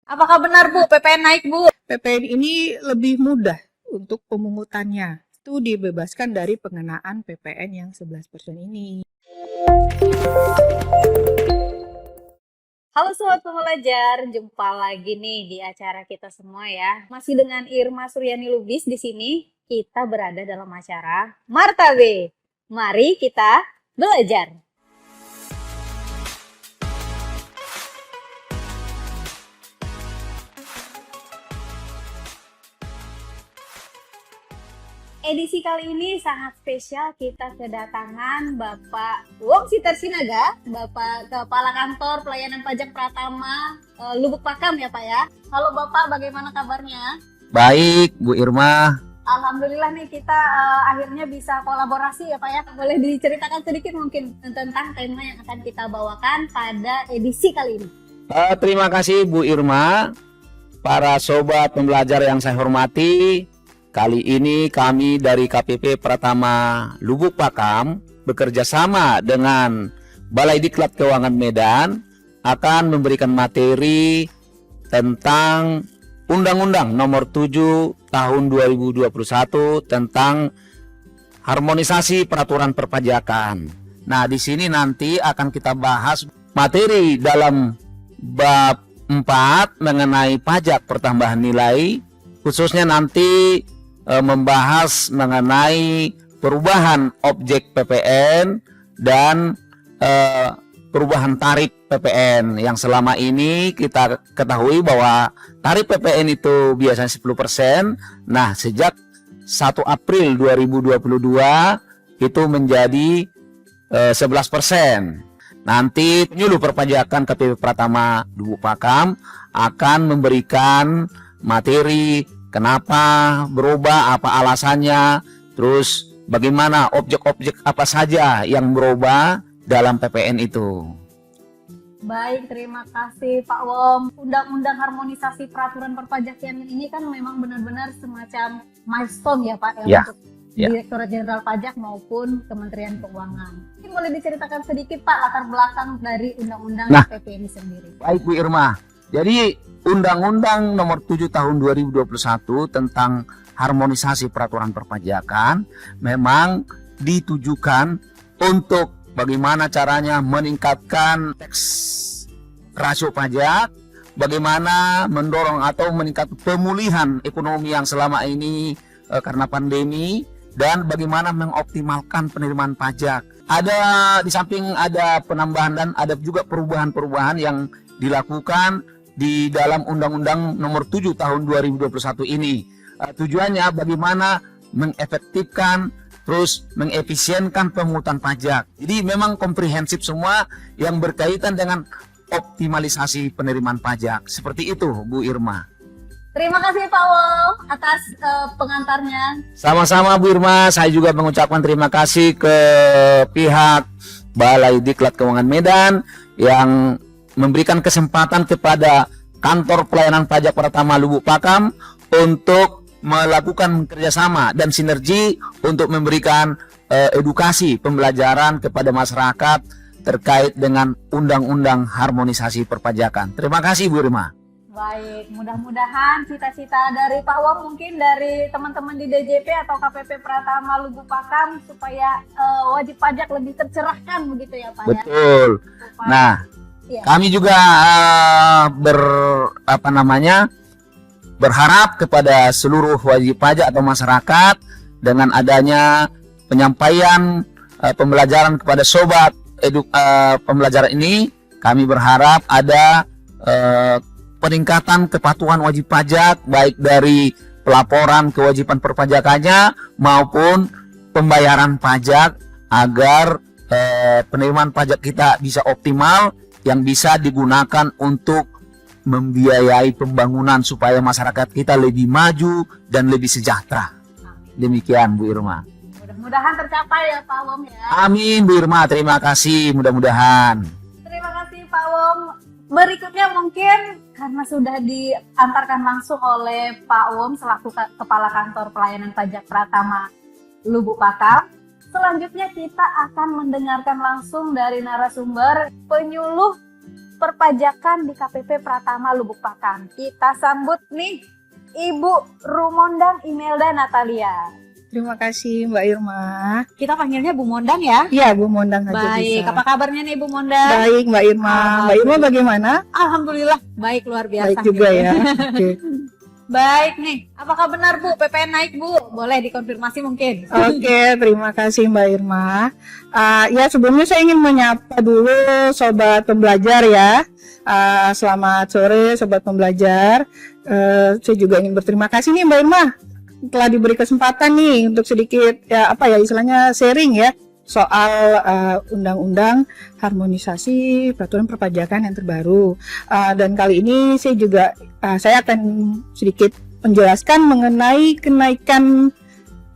Apakah benar Bu, PPN naik Bu? PPN ini lebih mudah untuk pemungutannya. Itu dibebaskan dari pengenaan PPN yang 11% ini. Halo Sobat Pembelajar, jumpa lagi nih di acara kita semua ya. Masih dengan Irma Suryani Lubis di sini. Kita berada dalam acara Martabe. Mari kita belajar. Edisi kali ini sangat spesial, kita kedatangan Bapak Wong Sitar Sinaga, Bapak Kepala Kantor Pelayanan Pajak Pratama Lubuk Pakam ya Pak ya. Halo Bapak, bagaimana kabarnya? Baik, Bu Irma. Alhamdulillah nih kita akhirnya bisa kolaborasi ya Pak ya. Boleh diceritakan sedikit mungkin tentang tema yang akan kita bawakan pada edisi kali ini. Terima kasih Bu Irma, para sobat pembelajar yang saya hormati. Kali ini kami dari KPP Pratama Lubuk Pakam bekerja sama dengan Balai Diklat Keuangan Medan akan memberikan materi tentang Undang-Undang Nomor 7 Tahun 2021 tentang harmonisasi peraturan perpajakan. Nah, di sini nanti akan kita bahas materi dalam bab 4 mengenai pajak pertambahan nilai, khususnya nanti membahas mengenai perubahan objek PPN dan perubahan tarif PPN yang selama ini kita ketahui bahwa tarif PPN itu biasanya 10%. Nah, sejak 1 April 2022 itu menjadi 11%. Nanti penyuluh perpajakan KPP Pratama Lubuk Pakam akan memberikan materi kenapa berubah, apa alasannya, terus bagaimana objek-objek apa saja yang berubah dalam PPN itu. Baik, terima kasih Pak Wong. Undang-undang harmonisasi peraturan perpajakan ini kan memang benar-benar semacam milestone ya Pak Ya. Untuk Direktorat Jenderal Pajak maupun Kementerian Keuangan. Mungkin boleh diceritakan sedikit Pak latar belakang dari undang-undang PPN ini sendiri. Baik Bu Irma. Jadi Undang-Undang Nomor 7 Tahun 2021 tentang harmonisasi peraturan perpajakan memang ditujukan untuk bagaimana caranya meningkatkan tax rasio pajak, bagaimana mendorong atau meningkatkan pemulihan ekonomi yang selama ini karena pandemi, dan bagaimana mengoptimalkan penerimaan pajak. Ada di samping ada penambahan dan ada juga perubahan-perubahan yang dilakukan di dalam Undang-Undang Nomor 7 Tahun 2021 ini. Tujuannya bagaimana mengefektifkan terus mengefisienkan pemungutan pajak. Jadi memang komprehensif semua yang berkaitan dengan optimalisasi penerimaan pajak. Seperti itu Bu Irma. Terima kasih Pak Wong atas pengantarnya. Sama-sama Bu Irma, saya juga mengucapkan terima kasih ke pihak Balai Diklat Keuangan Medan yang memberikan kesempatan kepada Kantor Pelayanan Pajak Pratama Lubuk Pakam untuk melakukan kerjasama dan sinergi untuk memberikan edukasi pembelajaran kepada masyarakat terkait dengan Undang-Undang Harmonisasi Perpajakan. Terima kasih Bu Irma. Baik, mudah-mudahan cita-cita dari Pak Wong mungkin dari teman-teman di DJP atau KPP Pratama Lubuk Pakam supaya wajib pajak lebih tercerahkan begitu ya Pak. Betul. Ya? Nah, kami juga berharap kepada seluruh wajib pajak atau masyarakat dengan adanya penyampaian pembelajaran kepada sobat pembelajaran ini, kami berharap ada peningkatan kepatuhan wajib pajak baik dari pelaporan kewajiban perpajakannya maupun pembayaran pajak agar penerimaan pajak kita bisa optimal yang bisa digunakan untuk membiayai pembangunan supaya masyarakat kita lebih maju dan lebih sejahtera. Demikian Bu Irma. Mudah-mudahan tercapai ya Pak Wong ya. Amin Bu Irma, terima kasih, mudah-mudahan. Terima kasih Pak Wong. Berikutnya mungkin karena sudah diantarkan langsung oleh Pak Wong selaku Kepala Kantor Pelayanan Pajak Pratama Lubuk Pakam. Selanjutnya kita akan mendengarkan langsung dari narasumber penyuluh perpajakan di KPP Pratama Lubuk Pakam. Kita sambut nih Ibu Rumondang Imelda Natalia. Terima kasih Mbak Irma. Kita panggilnya Bu Mondang ya? Iya, Bu Mondang aja Baik, bisa. apa kabarnya nih Bu Mondang? Baik Mbak Irma. Mbak Irma bagaimana? Alhamdulillah, baik luar biasa. Baik juga nih. ya. Oke. Baik nih, apakah benar Bu PPN naik Bu? Boleh dikonfirmasi mungkin? Oke, terima kasih Mbak Irma. Ya sebelumnya saya ingin menyapa dulu sobat pembelajar ya. Selamat sore sobat pembelajar. Saya juga ingin berterima kasih nih Mbak Irma telah diberi kesempatan nih untuk sedikit ya istilahnya sharing ya soal undang-undang harmonisasi peraturan perpajakan yang terbaru. Dan kali ini saya akan sedikit menjelaskan mengenai kenaikan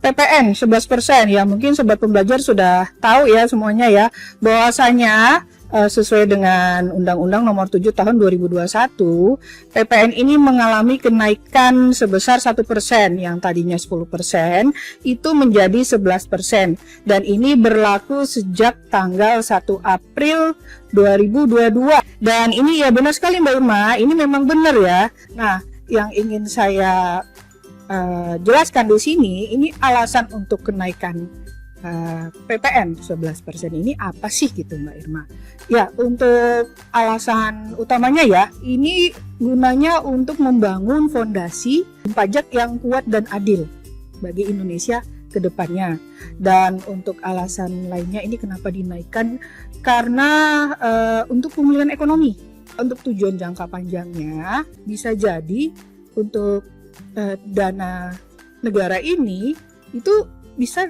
PPN 11% ya. Mungkin sobat pembelajar sudah tahu ya semuanya ya bahwasanya sesuai dengan Undang-Undang Nomor 7 Tahun 2021, PPN ini mengalami kenaikan sebesar 1%, yang tadinya 10% itu menjadi 11%, dan ini berlaku sejak tanggal 1 April 2022. Dan ini ya benar sekali Mbak Irma, ini memang benar ya. Nah, yang ingin saya jelaskan di sini, ini alasan untuk kenaikan PPN 11% ini apa sih gitu Mbak Irma? Ya, untuk alasan utamanya ya, ini gunanya untuk membangun fondasi pajak yang kuat dan adil bagi Indonesia ke depannya. Dan untuk alasan lainnya ini kenapa dinaikkan? Karena untuk pemulihan ekonomi, untuk tujuan jangka panjangnya bisa jadi untuk dana negara ini itu bisa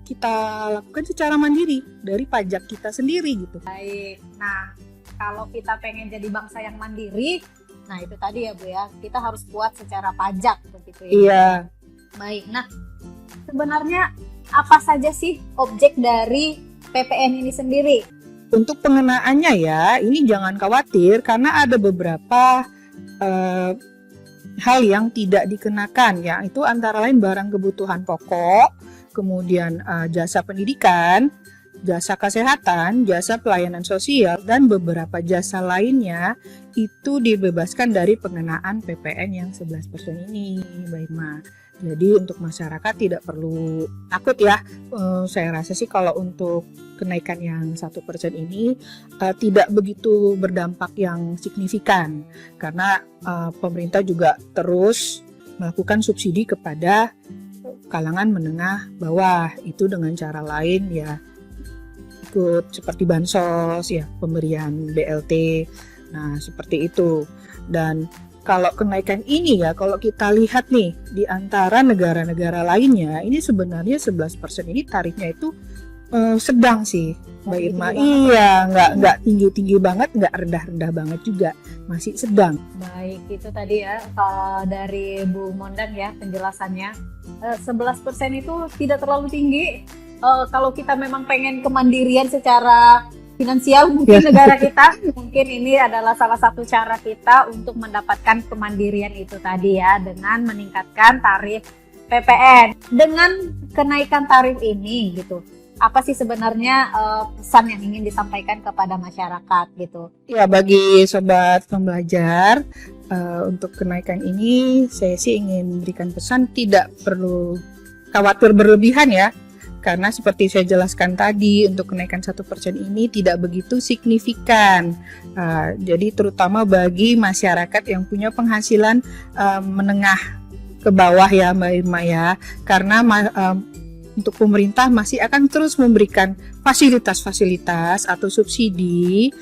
kita lakukan secara mandiri dari pajak kita sendiri gitu. Baik, nah kalau kita pengen jadi bangsa yang mandiri, nah itu tadi ya Bu ya, kita harus kuat secara pajak begitu ya. Iya. Baik, nah sebenarnya apa saja sih objek dari PPN ini sendiri? Untuk pengenaannya ya, ini jangan khawatir karena ada beberapa hal yang tidak dikenakan ya. Itu antara lain barang kebutuhan pokok, kemudian jasa pendidikan, jasa kesehatan, jasa pelayanan sosial, dan beberapa jasa lainnya itu dibebaskan dari pengenaan PPN yang 11% ini, Mbak Irma. Jadi untuk masyarakat tidak perlu takut ya. Saya rasa sih kalau untuk kenaikan yang 1% ini tidak begitu berdampak yang signifikan karena pemerintah juga terus melakukan subsidi kepada kalangan menengah bawah itu dengan cara lain ya, ikut seperti bansos ya, pemberian BLT. Nah, seperti itu. Dan kalau kenaikan ini ya, kalau kita lihat nih di antara negara-negara lainnya, ini sebenarnya 11% ini tarifnya itu sedang sih, Mbak Irma. Iya, nggak tinggi-tinggi banget, nggak rendah-rendah banget juga, masih sedang. Baik, itu tadi ya dari Bu Mondang ya penjelasannya. 11% itu tidak terlalu tinggi. Kalau kita memang pengen kemandirian secara finansial mungkin negara kita, mungkin ini adalah salah satu cara kita untuk mendapatkan kemandirian itu tadi ya, dengan meningkatkan tarif PPN. Dengan kenaikan tarif ini gitu, apa sih sebenarnya pesan yang ingin disampaikan kepada masyarakat gitu? Ya, bagi sobat pembelajar, untuk kenaikan ini saya sih ingin berikan pesan tidak perlu khawatir berlebihan ya. Karena seperti saya jelaskan tadi, untuk kenaikan 1% ini tidak begitu signifikan. Jadi terutama bagi masyarakat yang punya penghasilan menengah ke bawah ya Mbak Irma ya. Karena untuk pemerintah masih akan terus memberikan fasilitas-fasilitas atau subsidi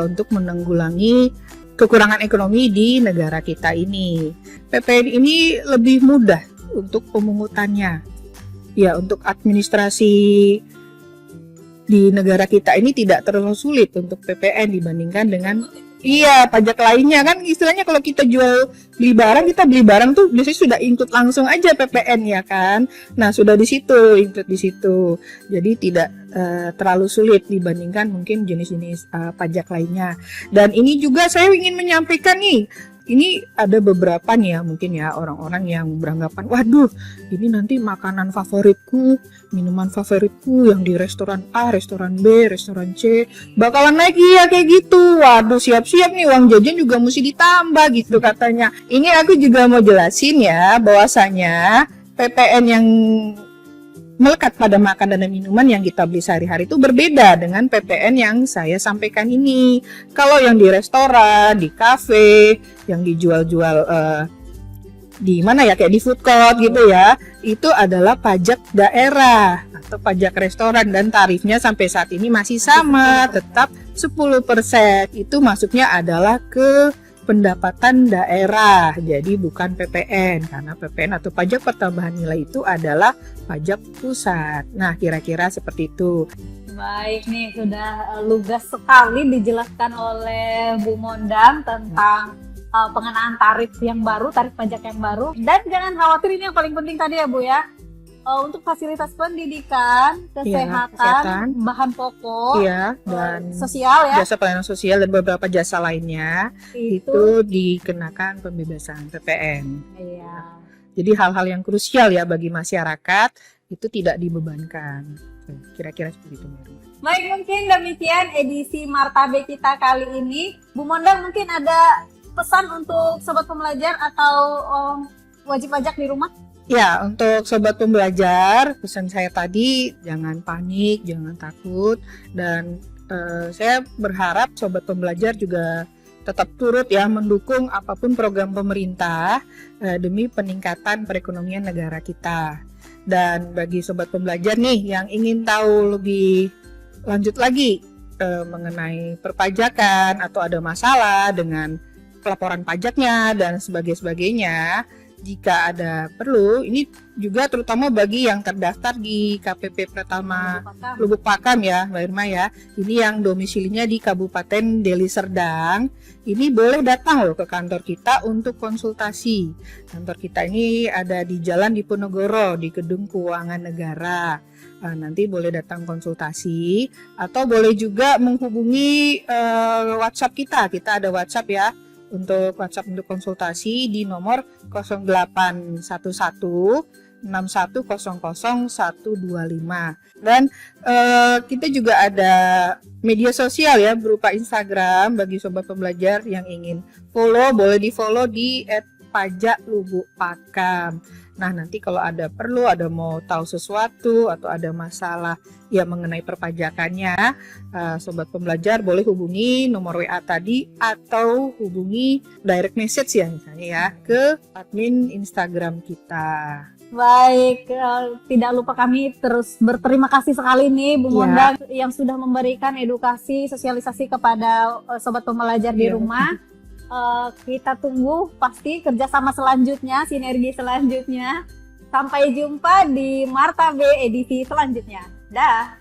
untuk menanggulangi kekurangan ekonomi di negara kita ini. PPN ini lebih mudah untuk pemungutannya. Ya, untuk administrasi di negara kita ini tidak terlalu sulit untuk PPN dibandingkan dengan pajak lainnya kan. Istilahnya kalau kita beli barang tuh biasanya sudah include langsung aja PPN ya kan. Nah, sudah include di situ. Jadi tidak terlalu sulit dibandingkan mungkin jenis-jenis pajak lainnya. Dan ini juga saya ingin menyampaikan nih Ini ada beberapa nih ya mungkin ya orang-orang yang beranggapan, waduh ini nanti makanan favoritku, minuman favoritku yang di restoran A, restoran B, restoran C bakalan naik ya kayak gitu. Waduh siap-siap nih uang jajan juga mesti ditambah gitu katanya. Ini aku juga mau jelasin ya bahwasanya PPN yang melekat pada makanan dan minuman yang kita beli sehari-hari itu berbeda dengan PPN yang saya sampaikan ini. Kalau yang di restoran, di kafe, yang dijual-jual di mana ya kayak di food court gitu ya, itu adalah pajak daerah atau pajak restoran dan tarifnya sampai saat ini masih sama, tetap 10%. Itu masuknya adalah ke pendapatan daerah, jadi bukan PPN, karena PPN atau pajak pertambahan nilai itu adalah pajak pusat. Nah, kira-kira seperti itu. Baik nih, sudah lugas sekali dijelaskan oleh Bu Mondang tentang pengenaan tarif yang baru, tarif pajak yang baru. Dan jangan khawatir, ini yang paling penting tadi ya Bu ya, untuk fasilitas pendidikan, kesehatan, bahan pokok, dan sosial ya, jasa pelayanan sosial dan beberapa jasa lainnya itu dikenakan pembebasan PPN. Iya. Jadi hal-hal yang krusial ya bagi masyarakat itu tidak dibebankan. Kira-kira seperti itu. Baik, mungkin demikian edisi Martabe kita kali ini. Bu Mondang mungkin ada pesan untuk sobat pembelajar atau wajib pajak di rumah? Ya, untuk sobat pembelajar, pesan saya tadi jangan panik, jangan takut, dan saya berharap sobat pembelajar juga tetap turut ya mendukung apapun program pemerintah demi peningkatan perekonomian negara kita. Dan bagi sobat pembelajar nih yang ingin tahu lebih lanjut lagi mengenai perpajakan atau ada masalah dengan pelaporan pajaknya dan sebagainya, jika ada perlu, ini juga terutama bagi yang terdaftar di KPP Pratama Lubuk Pakam ya Mbak Irma ya, ini yang domisilinya di Kabupaten Deli Serdang, ini boleh datang loh ke kantor kita untuk konsultasi. Kantor kita ini ada di Jalan Diponegoro di Gedung Keuangan Negara. Nanti boleh datang konsultasi atau boleh juga menghubungi WhatsApp kita ada WhatsApp ya. Untuk WhatsApp untuk konsultasi di nomor 0811 6100 125. Dan kita juga ada media sosial ya berupa Instagram bagi sobat pembelajar yang ingin follow, boleh di follow di @pajaklubukpakam. Nah, nanti kalau ada perlu, ada mau tahu sesuatu atau ada masalah yang mengenai perpajakannya, sobat pembelajar boleh hubungi nomor WA tadi atau hubungi direct message ya misalnya ya ke admin Instagram kita. Baik, tidak lupa kami terus berterima kasih sekali nih Bu Mondang yang sudah memberikan edukasi, sosialisasi kepada sobat pembelajar di rumah. Kita tunggu pasti kerjasama selanjutnya, sinergi selanjutnya. Sampai jumpa di Martabe edisi selanjutnya. Dah.